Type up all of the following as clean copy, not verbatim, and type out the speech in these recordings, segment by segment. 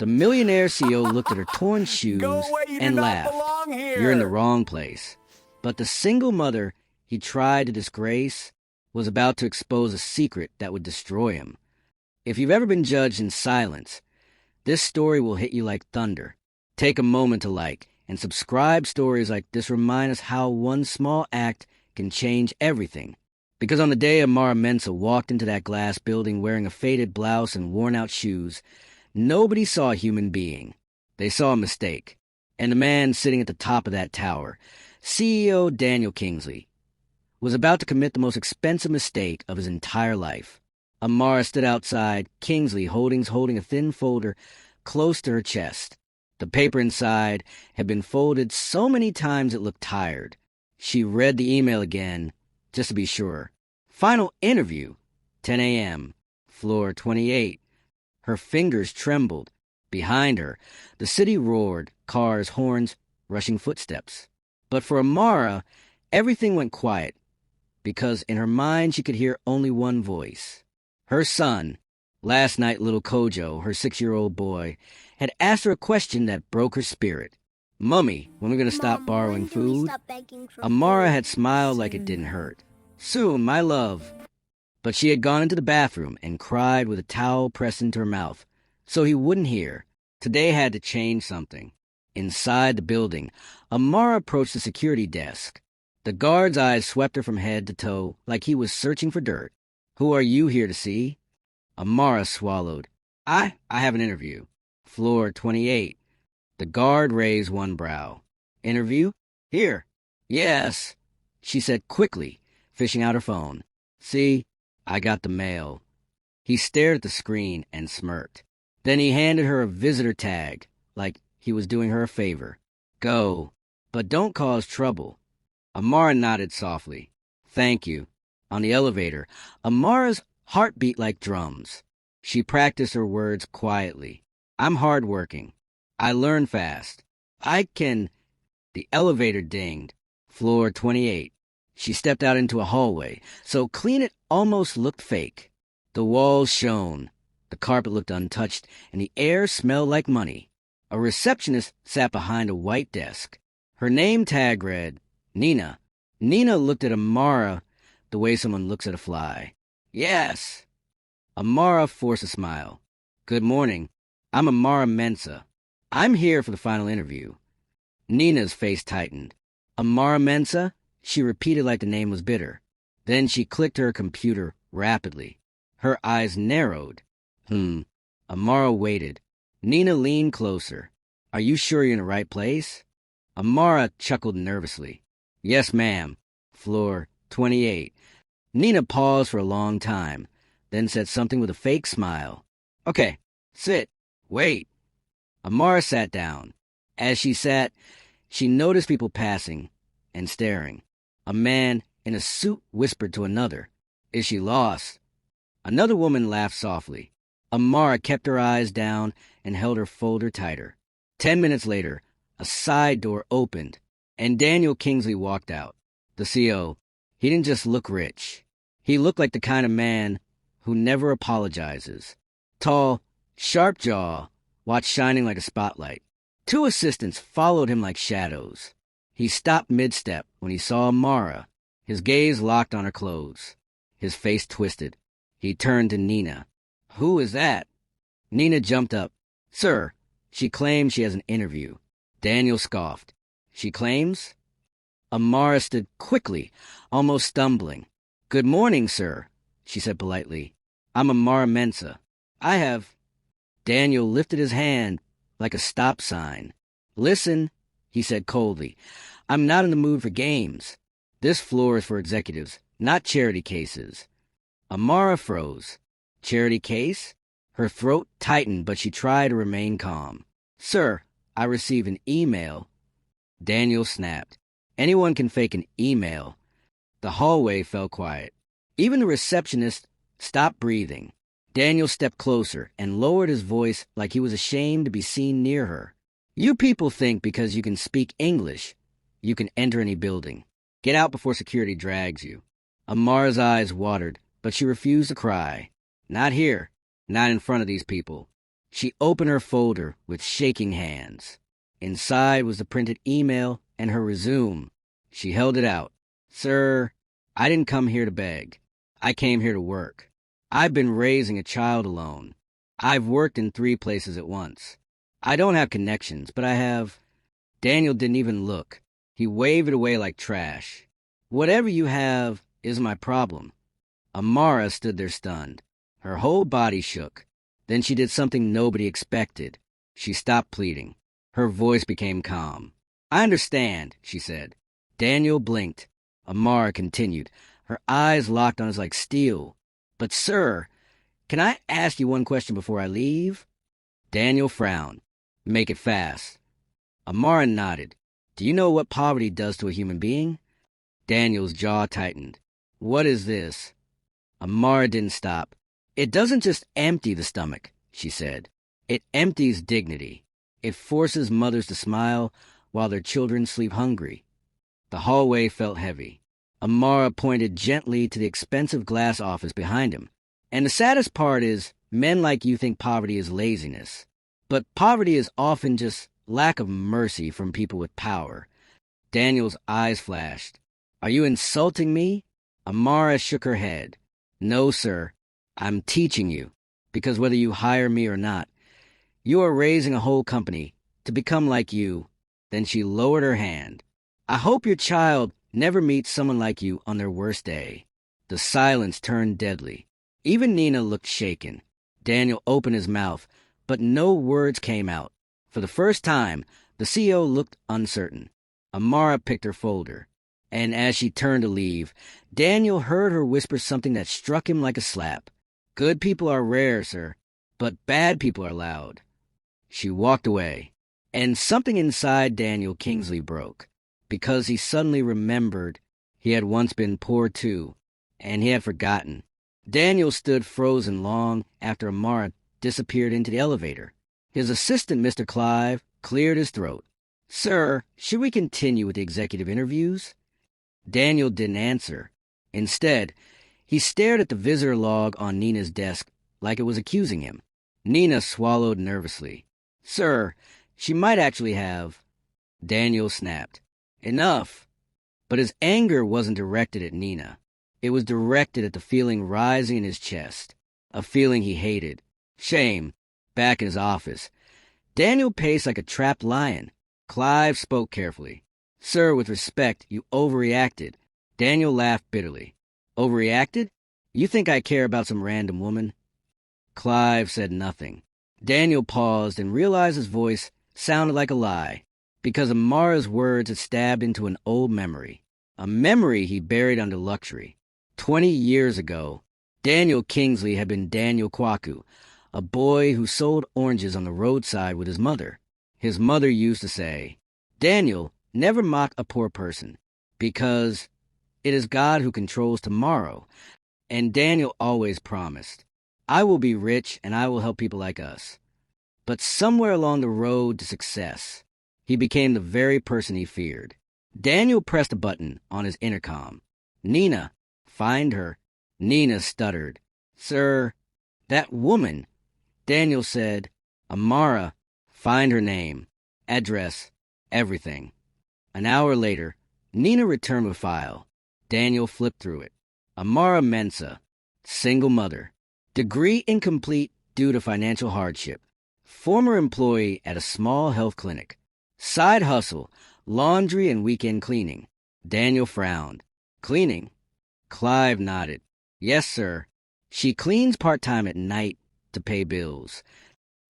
The millionaire CEO looked at her torn shoes and laughed. You're in the wrong place. But the single mother he tried to disgrace was about to expose a secret that would destroy him. If you've ever been judged in silence, this story will hit you like thunder. Take a moment to like and subscribe. Stories like this remind us how one small act can change everything. Because on the day Amara Mensah walked into that glass building wearing a faded blouse and worn-out shoes, nobody saw a human being. They saw a mistake. And the man sitting at the top of that tower, CEO Daniel Kingsley, was about to commit the most expensive mistake of his entire life. Amara stood outside Kingsley Holdings holding a thin folder close to her chest. The paper inside had been folded so many times it looked tired. She read the email again, just to be sure. Final interview, 10 a.m., floor 28. Her fingers trembled. Behind her, the city roared, cars, horns, rushing footsteps. But for Amara, everything went quiet, because in her mind she could hear only one voice. Her son, last night little Kojo, her 6-year-old boy, had asked her a question that broke her spirit. Mummy, when are we going to stop borrowing food? Amara had smiled like it didn't hurt. Soon, my love. But she had gone into the bathroom and cried with a towel pressed into her mouth, so he wouldn't hear. Today had to change something. Inside the building, Amara approached the security desk. The guard's eyes swept her from head to toe like he was searching for dirt. Who are you here to see? Amara swallowed. I have an interview. Floor 28. The guard raised one brow. Interview? Here. Yes, she said quickly, fishing out her phone. See, I got the mail. He stared at the screen and smirked. Then he handed her a visitor tag, like he was doing her a favor. Go, but don't cause trouble. Amara nodded softly. Thank you. On the elevator, Amara's heart beat like drums. She practiced her words quietly. I'm hardworking. I learn fast. I can... The elevator dinged. Floor 28. She stepped out into a hallway, so clean it almost looked fake. The walls shone. The carpet looked untouched, and the air smelled like money. A receptionist sat behind a white desk. Her name tag read, Nina. Nina looked at Amara the way someone looks at a fly. Yes. Amara forced a smile. Good morning. I'm Amara Mensah. I'm here for the final interview. Nina's face tightened. Amara Mensah? She repeated like the name was bitter. Then she clicked her computer rapidly. Her eyes narrowed. Amara waited. Nina leaned closer. Are you sure you're in the right place? Amara chuckled nervously. Yes, ma'am. Floor 28. Nina paused for a long time, then said something with a fake smile. Okay, sit. Wait. Amara sat down. As she sat, she noticed people passing and staring. A man in a suit whispered to another, Is she lost? Another woman laughed softly. Amara kept her eyes down and held her folder tighter. 10 minutes later, a side door opened, and Daniel Kingsley walked out. The CEO. He didn't just look rich. He looked like the kind of man who never apologizes. Tall, sharp jaw, watch shining like a spotlight. 2 assistants followed him like shadows. He stopped mid-step when he saw Amara. His gaze locked on her clothes. His face twisted. He turned to Nina. Who is that? Nina jumped up. Sir, she claims she has an interview. Daniel scoffed. She claims? Amara stood quickly, almost stumbling. Good morning, sir, she said politely. I'm Amara Mensah. I have... Daniel lifted his hand like a stop sign. Listen, he said coldly. I'm not in the mood for games. This floor is for executives, not charity cases. Amara froze. Charity case? Her throat tightened, but she tried to remain calm. Sir, I received an email. Daniel snapped. Anyone can fake an email. The hallway fell quiet. Even the receptionist stopped breathing. Daniel stepped closer and lowered his voice like he was ashamed to be seen near her. You people think because you can speak English, you can enter any building. Get out before security drags you. Amara's eyes watered, but she refused to cry. Not here. Not in front of these people. She opened her folder with shaking hands. Inside was the printed email and her résumé. She held it out. Sir, I didn't come here to beg. I came here to work. I've been raising a child alone. I've worked in 3 places at once. I don't have connections, but I have... Daniel didn't even look. He waved it away like trash. Whatever you have is my problem. Amara stood there stunned. Her whole body shook. Then she did something nobody expected. She stopped pleading. Her voice became calm. I understand, she said. Daniel blinked. Amara continued. Her eyes locked on his like steel. But, sir, can I ask you one question before I leave? Daniel frowned. Make it fast. Amara nodded. Do you know what poverty does to a human being? Daniel's jaw tightened. What is this? Amara didn't stop. It doesn't just empty the stomach, she said. It empties dignity. It forces mothers to smile while their children sleep hungry. The hallway felt heavy. Amara pointed gently to the expensive glass office behind him. And the saddest part is, men like you think poverty is laziness. But poverty is often just lack of mercy from people with power. Daniel's eyes flashed. Are you insulting me? Amara shook her head. No, sir. I'm teaching you. Because whether you hire me or not, you are raising a whole company to become like you. Then she lowered her hand. I hope your child never meets someone like you on their worst day. The silence turned deadly. Even Nina looked shaken. Daniel opened his mouth, but no words came out. For the first time, the CEO looked uncertain. Amara picked her folder, and as she turned to leave, Daniel heard her whisper something that struck him like a slap. Good people are rare, sir, but bad people are loud. She walked away, and something inside Daniel Kingsley broke, because he suddenly remembered he had once been poor too, and he had forgotten. Daniel stood frozen long after Amara disappeared into the elevator. His assistant, Mr. Clive, cleared his throat. Sir, should we continue with the executive interviews? Daniel didn't answer. Instead, he stared at the visitor log on Nina's desk like it was accusing him. Nina swallowed nervously. Sir, she might actually have... Daniel snapped. Enough. But his anger wasn't directed at Nina. It was directed at the feeling rising in his chest. A feeling he hated. Shame. Back in his office, Daniel paced like a trapped lion. Clive spoke carefully. Sir, with respect, you overreacted. Daniel laughed bitterly. Overreacted? You think I care about some random woman? Clive said nothing. Daniel paused and realized his voice sounded like a lie, because Amara's words had stabbed into an old memory. A memory he buried under luxury. 20 years ago, Daniel Kingsley had been Daniel Kwaku, a boy who sold oranges on the roadside with his mother. His mother used to say, Daniel, never mock a poor person, because it is God who controls tomorrow. And Daniel always promised, I will be rich and I will help people like us. But somewhere along the road to success, he became the very person he feared. Daniel pressed a button on his intercom. Nina, find her. Nina stuttered. Sir, that woman. Daniel said, Amara, find her name, address, everything. An hour later, Nina returned with a file. Daniel flipped through it. Amara Mensa, single mother. Degree incomplete due to financial hardship. Former employee at a small health clinic. Side hustle, laundry and weekend cleaning. Daniel frowned. Cleaning? Clive nodded. Yes, sir. She cleans part-time at night to pay bills.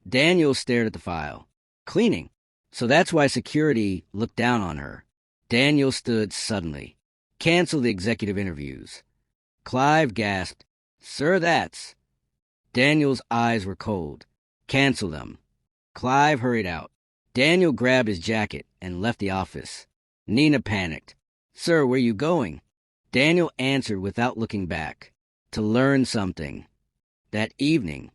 Daniel stared at the file. Cleaning. So that's why security looked down on her. Daniel stood suddenly. Cancel the executive interviews. Clive gasped. Sir, that's... Daniel's eyes were cold. Cancel them. Clive hurried out. Daniel grabbed his jacket and left the office. Nina panicked. Sir, where are you going? Daniel answered without looking back. To learn something. That evening,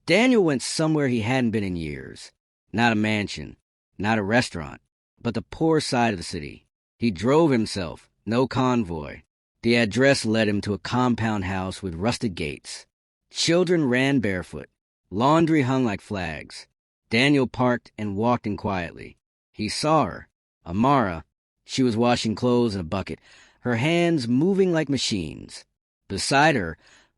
Daniel went somewhere he hadn't been in years. Not a mansion, not a restaurant, but the poor side of the city. He drove himself, no convoy. The address led him to a compound house with rusted gates. Children ran barefoot. Laundry hung like flags. Daniel parked and walked in quietly. He saw her. Amara. She was washing clothes in a bucket, her hands moving like machines. Beside her,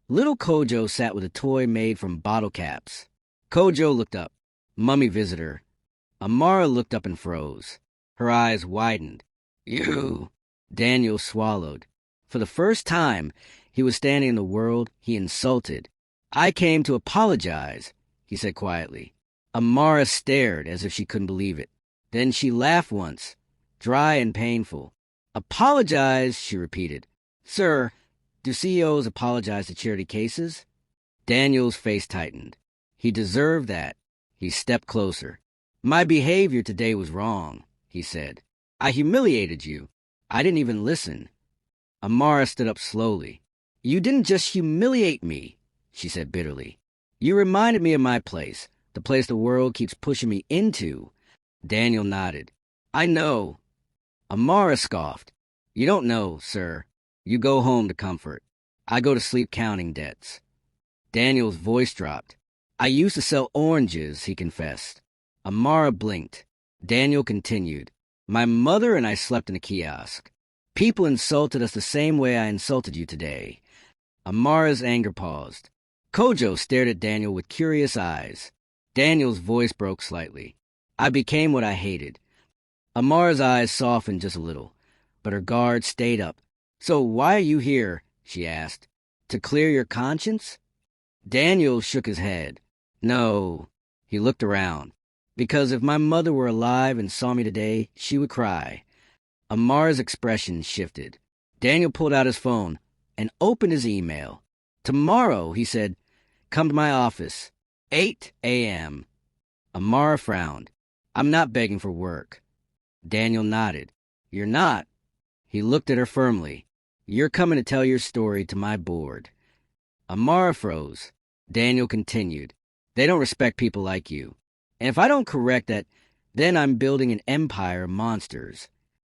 little Kojo sat with a toy made from bottle caps. Kojo looked up. Mummy visitor. Amara looked up and froze. Her eyes widened. You. Daniel swallowed. For the first time, he was standing in the world he insulted. I came to apologize, he said quietly. Amara stared as if she couldn't believe it. Then she laughed once, dry and painful. Apologize, she repeated. Sir, do CEOs apologize to charity cases? Daniel's face tightened. He deserved that. He stepped closer. My behavior today was wrong, he said. I humiliated you. I didn't even listen. Amara stood up slowly. You didn't just humiliate me, she said bitterly. You reminded me of my place, the place the world keeps pushing me into. Daniel nodded. I know. Amara scoffed. You don't know, sir. You go home to comfort. I go to sleep counting debts. Daniel's voice dropped. I used to sell oranges, he confessed. Amara blinked. Daniel continued. My mother and I slept in a kiosk. People insulted us the same way I insulted you today. Amara's anger paused. Kojo stared at Daniel with curious eyes. Daniel's voice broke slightly. I became what I hated. Amara's eyes softened just a little, but her guard stayed up. So why are you here? She asked. To clear your conscience? Daniel shook his head. No. He looked around. Because if my mother were alive and saw me today, she would cry. Amara's expression shifted. Daniel pulled out his phone and opened his email. Tomorrow, he said, come to my office. 8 a.m. Amara frowned. I'm not begging for work. Daniel nodded. You're not. He looked at her firmly. You're coming to tell your story to my board. Amara froze. Daniel continued. They don't respect people like you. And if I don't correct that, then I'm building an empire of monsters.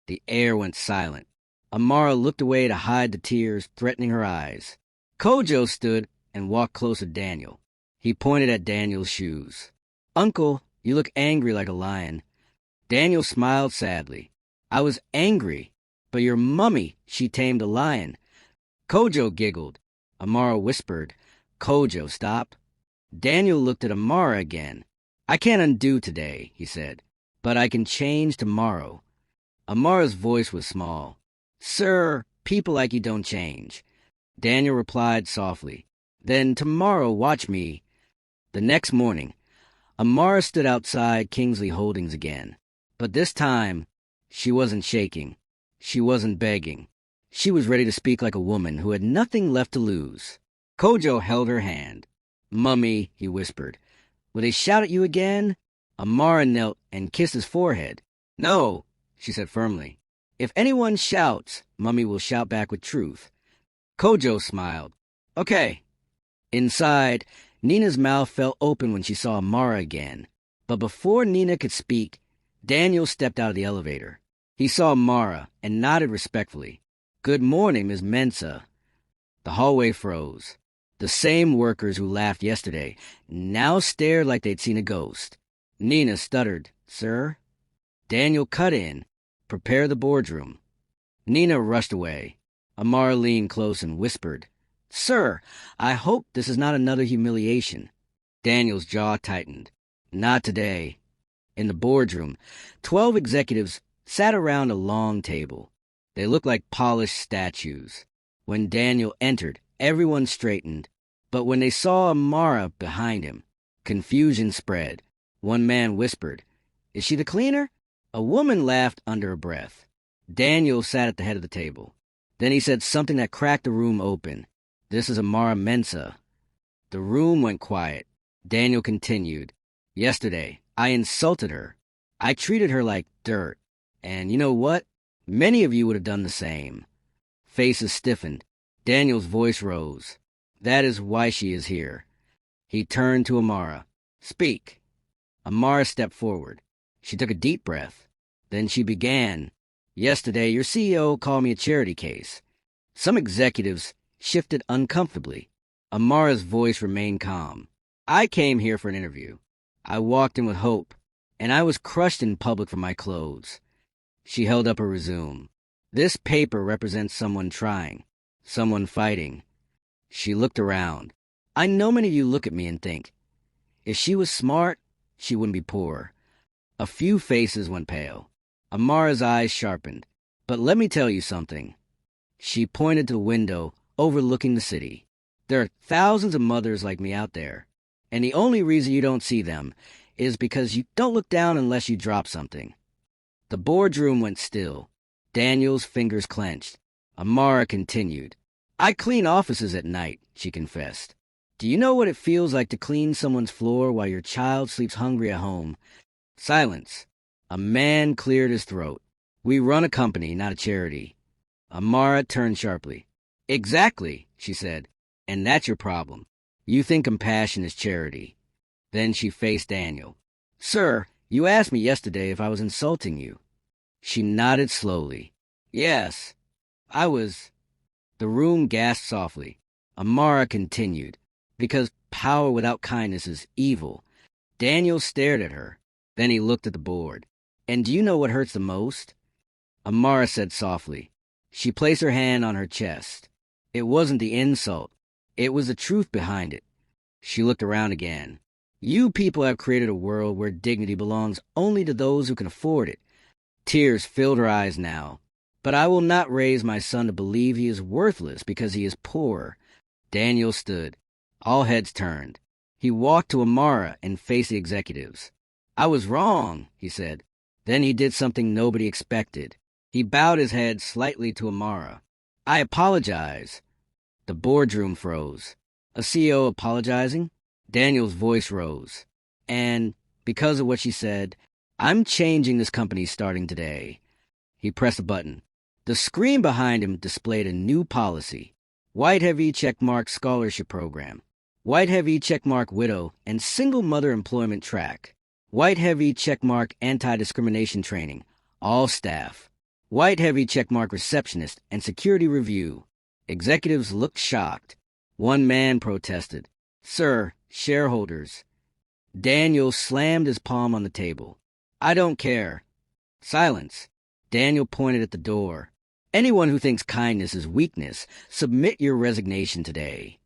The air went silent. Amara looked away to hide the tears threatening her eyes. Kojo stood and walked closer to Daniel. He pointed at Daniel's shoes. Uncle, you look angry like a lion. Daniel smiled sadly. I was angry, but your mummy, she tamed a lion. Kojo giggled. Amara whispered, Kojo, stop. Daniel looked at Amara again. I can't undo today, he said, but I can change tomorrow. Amara's voice was small. Sir, people like you don't change. Daniel replied softly. Then tomorrow watch me. The next morning, Amara stood outside Kingsley Holdings again. But this time, she wasn't shaking. She wasn't begging. She was ready to speak like a woman who had nothing left to lose. Kojo held her hand. Mummy, he whispered. Will they shout at you again? Amara knelt and kissed his forehead. No, she said firmly. If anyone shouts, Mummy will shout back with truth. Kojo smiled. Okay. Inside, Nina's mouth fell open when she saw Amara again. But before Nina could speak, Daniel stepped out of the elevator. He saw Amara and nodded respectfully. Good morning, Ms. Mensa. The hallway froze. The same workers who laughed yesterday now stared like they'd seen a ghost. Nina stuttered, Sir? Daniel cut in. Prepare the boardroom. Nina rushed away. Amara leaned close and whispered, Sir, I hope this is not another humiliation. Daniel's jaw tightened. Not today. In the boardroom, 12 executives sat around a long table. They looked like polished statues. When Daniel entered, everyone straightened. But when they saw Amara behind him, confusion spread. One man whispered, Is she the cleaner? A woman laughed under her breath. Daniel sat at the head of the table. Then he said something that cracked the room open. This is Amara Mensa. The room went quiet. Daniel continued. Yesterday, I insulted her. I treated her like dirt. And you know what? Many of you would have done the same. Faces stiffened. Daniel's voice rose. That is why she is here. He turned to Amara. Speak. Amara stepped forward. She took a deep breath. Then she began. Yesterday, your CEO called me a charity case. Some executives shifted uncomfortably. Amara's voice remained calm. I came here for an interview. I walked in with hope, and I was crushed in public for my clothes. She held up a resume. This paper represents someone trying, someone fighting. She looked around. I know many of you look at me and think, if she was smart, she wouldn't be poor. A few faces went pale. Amara's eyes sharpened. But let me tell you something. She pointed to the window overlooking the city. There are thousands of mothers like me out there, and the only reason you don't see them is because you don't look down unless you drop something. The boardroom went still. Daniel's fingers clenched. Amara continued. I clean offices at night, she confessed. Do you know what it feels like to clean someone's floor while your child sleeps hungry at home? Silence. A man cleared his throat. We run a company, not a charity. Amara turned sharply. Exactly, she said. And that's your problem. You think compassion is charity. Then she faced Daniel. Sir, you asked me yesterday if I was insulting you. She nodded slowly. Yes, I was. The room gasped softly. Amara continued. Because power without kindness is evil. Daniel stared at her. Then he looked at the board. And do you know what hurts the most? Amara said softly. She placed her hand on her chest. It wasn't the insult. It was the truth behind it. She looked around again. You people have created a world where dignity belongs only to those who can afford it. Tears filled her eyes now. But I will not raise my son to believe he is worthless because he is poor. Daniel stood. All heads turned. He walked to Amara and faced the executives. I was wrong, he said. Then he did something nobody expected. He bowed his head slightly to Amara. I apologize. The boardroom froze. A CEO apologizing? Daniel's voice rose. And because of what she said, I'm changing this company starting today. He pressed a button. The screen behind him displayed a new policy. White Heavy Checkmark Scholarship Program. White Heavy Checkmark Widow and Single Mother Employment Track. White Heavy Checkmark Anti-Discrimination Training. All staff. White Heavy Checkmark Receptionist and Security Review. Executives looked shocked. One man protested. Sir, shareholders. Daniel slammed his palm on the table. I don't care. Silence. Daniel pointed at the door. Anyone who thinks kindness is weakness, submit your resignation today.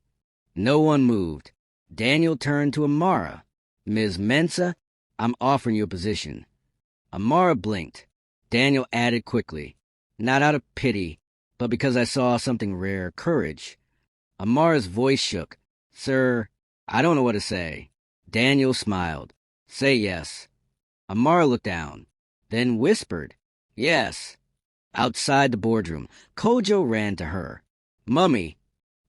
No one moved. Daniel turned to Amara. Ms. Mensah, I'm offering you a position. Amara blinked. Daniel added quickly, not out of pity, but because I saw something rare, courage. Amara's voice shook. Sir, I don't know what to say. Daniel smiled. Say yes. Amara looked down, then whispered, yes. Outside the boardroom, Kojo ran to her. Mummy.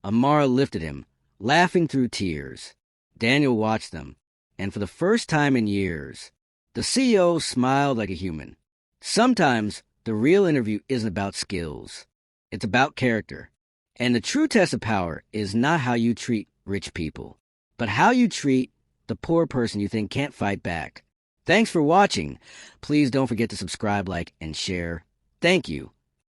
Amara lifted him, laughing through tears. Daniel watched them, and for the first time in years, the CEO smiled like a human. Sometimes the real interview isn't about skills. It's about character. And the true test of power is not how you treat rich people, but how you treat the poor person you think can't fight back. Thanks for watching. Please don't forget to subscribe, like, and share. Thank you.